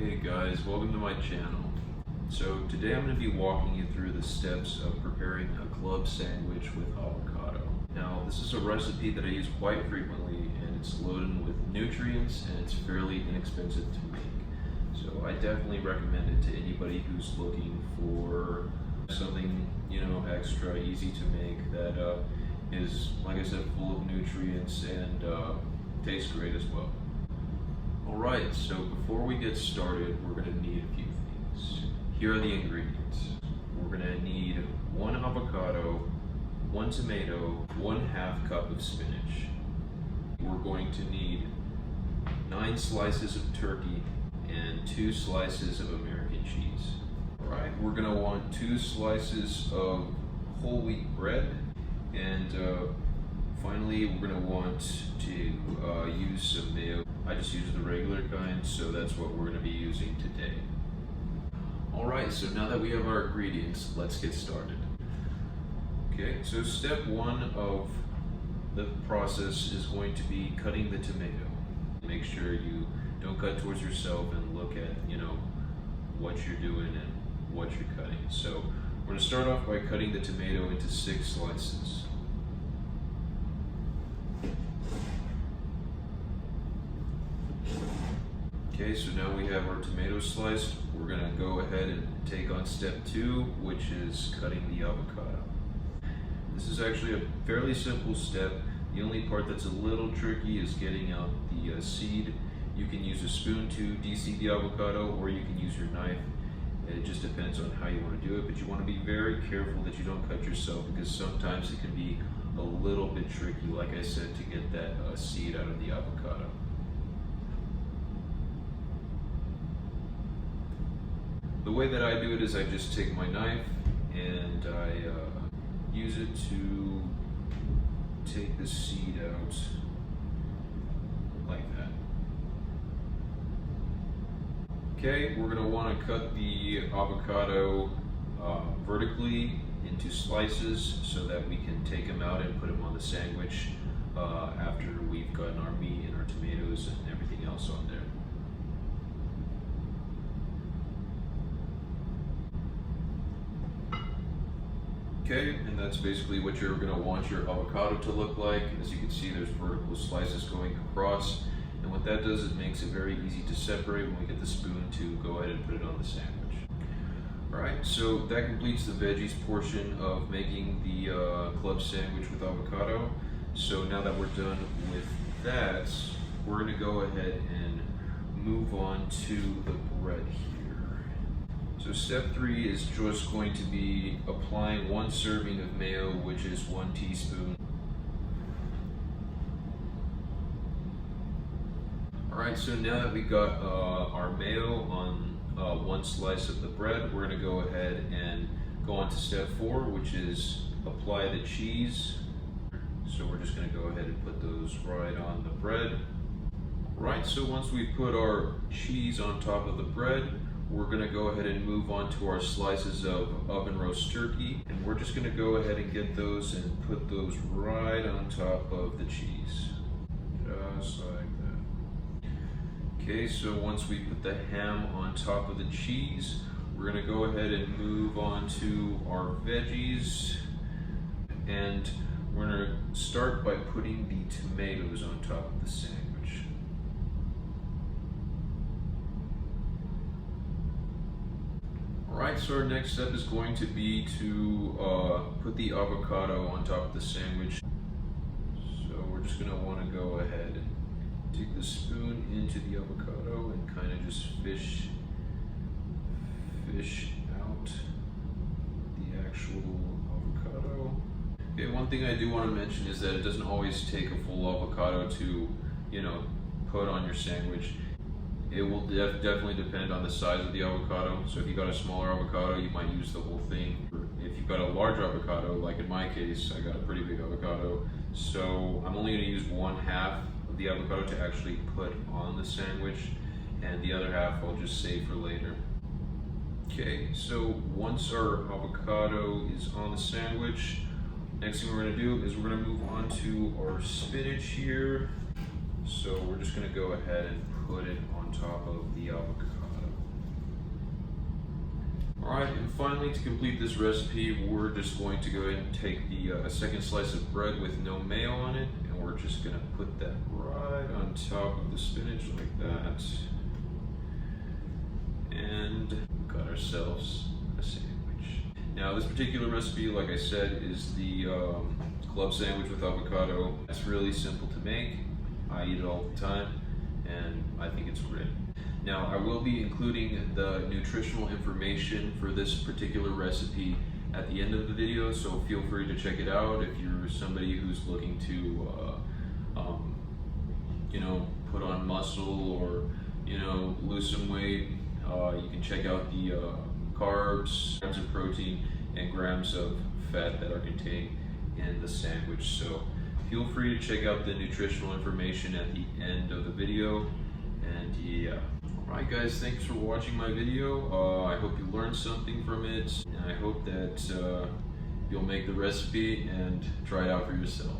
Hey guys, welcome to my channel. So today I'm going to be walking you through the steps of preparing a club sandwich with avocado. Now this is a recipe that I use quite frequently and it's loaded with nutrients and it's fairly inexpensive to make. So I definitely recommend it to anybody who's looking for something, extra easy to make that is, like I said, full of nutrients and tastes great as well. Alright, so before we get started, we're going to need a few things. Here are the ingredients. We're going to need 1 avocado, 1 tomato, 1/2 cup of spinach. We're going to need 9 slices of turkey and 2 slices of American cheese. Alright, we're going to want 2 slices of whole wheat bread, and finally we're going to want to use some mayo. I just use the regular kind, so that's what we're going to be using today. Alright, so now that we have our ingredients, let's get started. Okay, so step 1 of the process is going to be cutting the tomato. Make sure you don't cut towards yourself and look at, what you're doing and what you're cutting. So we're going to start off by cutting the tomato into 6 slices. Okay, so now we have our tomatoes sliced. We're going to go ahead and take on step 2, which is cutting the avocado. This is actually a fairly simple step. The only part that's a little tricky is getting out the seed. You can use a spoon to de-seed the avocado, or you can use your knife. It just depends on how you want to do it, but you want to be very careful that you don't cut yourself, because sometimes it can be a little bit tricky, like I said, to get that seed out of the avocado. The way that I do it is I just take my knife and I use it to take the seed out like that. Okay, we're going to want to cut the avocado vertically into slices so that we can take them out and put them on the sandwich after we've gotten our meat and our tomatoes and everything else on there. Okay, and that's basically what you're going to want your avocado to look like. As you can see, there's vertical slices going across, and what that does, it makes it very easy to separate when we get the spoon to go ahead and put it on the sandwich. Alright, so that completes the veggies portion of making the club sandwich with avocado. So now that we're done with that, we're going to go ahead and move on to the bread here. So step 3 is just going to be applying 1 serving of mayo, which is 1 teaspoon. Alright, so now that we got our mayo on 1 slice of the bread, we're going to go ahead and go on to step 4, which is apply the cheese. So we're just going to go ahead and put those right on the bread. Right, so once we put our cheese on top of the bread, we're going to go ahead and move on to our slices of oven roast turkey, and we're just going to go ahead and get those and put those right on top of the cheese, just like that. Okay, so once we put the ham on top of the cheese, we're going to go ahead and move on to our veggies, and we're going to start by putting the tomatoes on top of the sandwich. Alright, so our next step is going to be to put the avocado on top of the sandwich. So we're just going to want to go ahead and take the spoon into the avocado and kind of just fish out the actual avocado. Okay, one thing I do want to mention is that it doesn't always take a full avocado to, put on your sandwich. It will definitely depend on the size of the avocado. So if you got a smaller avocado, you might use the whole thing. If you've got a large avocado, like in my case, I got a pretty big avocado, so I'm only going to use 1/2 of the avocado to actually put on the sandwich, and the other half I'll just save for later. Okay, so once our avocado is on the sandwich, next thing we're going to do is we're going to move on to our spinach here. So we're just going to go ahead and put it on top of the avocado. Alright, and finally, to complete this recipe, we're just going to go ahead and take the second slice of bread with no mayo on it, and we're just going to put that right on top of the spinach like that. And we've got ourselves a sandwich. Now, this particular recipe, like I said, is the club sandwich with avocado. It's really simple to make. I eat it all the time, and I think it's great. Now, I will be including the nutritional information for this particular recipe at the end of the video, so feel free to check it out if you're somebody who's looking to, put on muscle or, lose some weight. You can check out the carbs, grams of protein, and grams of fat that are contained in the sandwich. So feel free to check out the nutritional information at the end of the video. And yeah. Alright guys, thanks for watching my video. I hope you learned something from it, and I hope that you'll make the recipe and try it out for yourself.